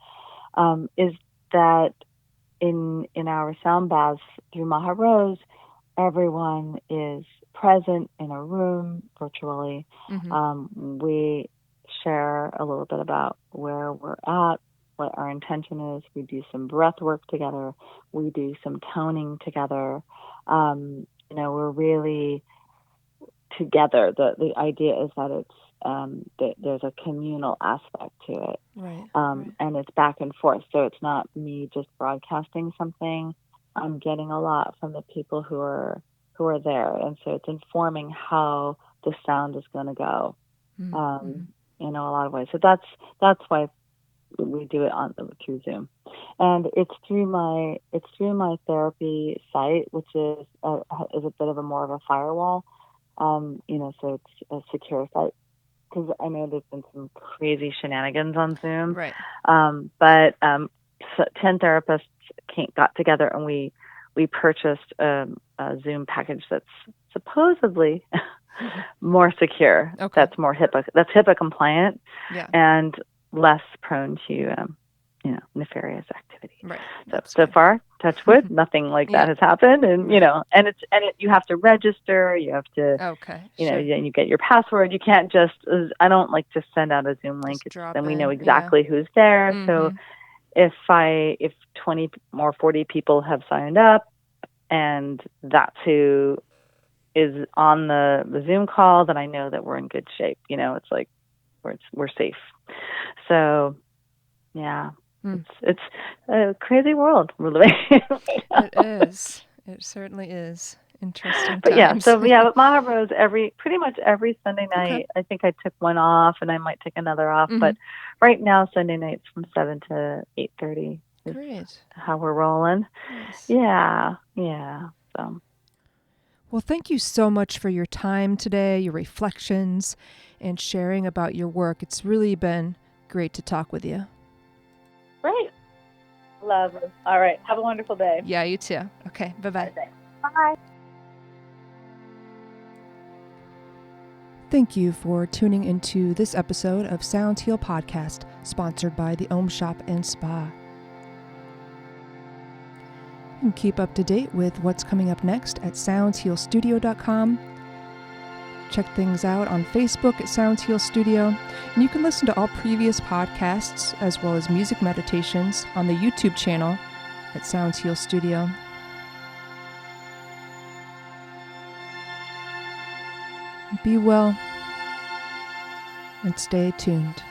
is that in our sound baths through Maha Rose, everyone is present in a room virtually. We share a little bit about where we're at, what our intention is. We do some breath work together. We do some toning together. We're really together. The idea is that it's that there's a communal aspect to it, right. And it's back and forth. So it's not me just broadcasting something. I'm getting a lot from the people who are there, and so it's informing how the sound is going to go. In a lot of ways. So that's why we do it through Zoom, and it's through my therapy site, which is a bit of more of a firewall. So it's a secure site, because I know there's been some crazy shenanigans on Zoom. Right. But 10 therapists got together, and we purchased a Zoom package that's supposedly more secure. Okay. That's more HIPAA compliant, yeah, and less prone to nefarious activity. Right. So far, touch wood, nothing like that has happened, and you have to register. You have to and you get your password. You can't just. I don't like to send out a Zoom link. Then we know exactly who's there. So if 20 or 40 people have signed up, and that's who is on the Zoom call, then I know that we're in good shape. It's like we're safe. So, yeah, it's a crazy world we're living in right now. It is. It certainly is. Interesting but times. But Maha Rose pretty much every Sunday night. I think I took one off, and I might take another off. But right now, Sunday nights from 7 to 8:30 is Great. how we're rolling. Nice. Yeah. So. Well, thank you so much for your time today, your reflections, and sharing about your work. It's really been great to talk with you. Great. Lovely. All right. Have a wonderful day. Yeah, you too. Okay. Bye-bye. Okay. Bye. Thank you for tuning into this episode of Sounds Heal Podcast, sponsored by the Om Shop and Spa. You can keep up to date with what's coming up next at soundshealstudio.com. Check things out on Facebook at Sounds Heal Studio, and you can listen to all previous podcasts as well as music meditations on the YouTube channel at Sounds Heal Studio. Be well and stay tuned.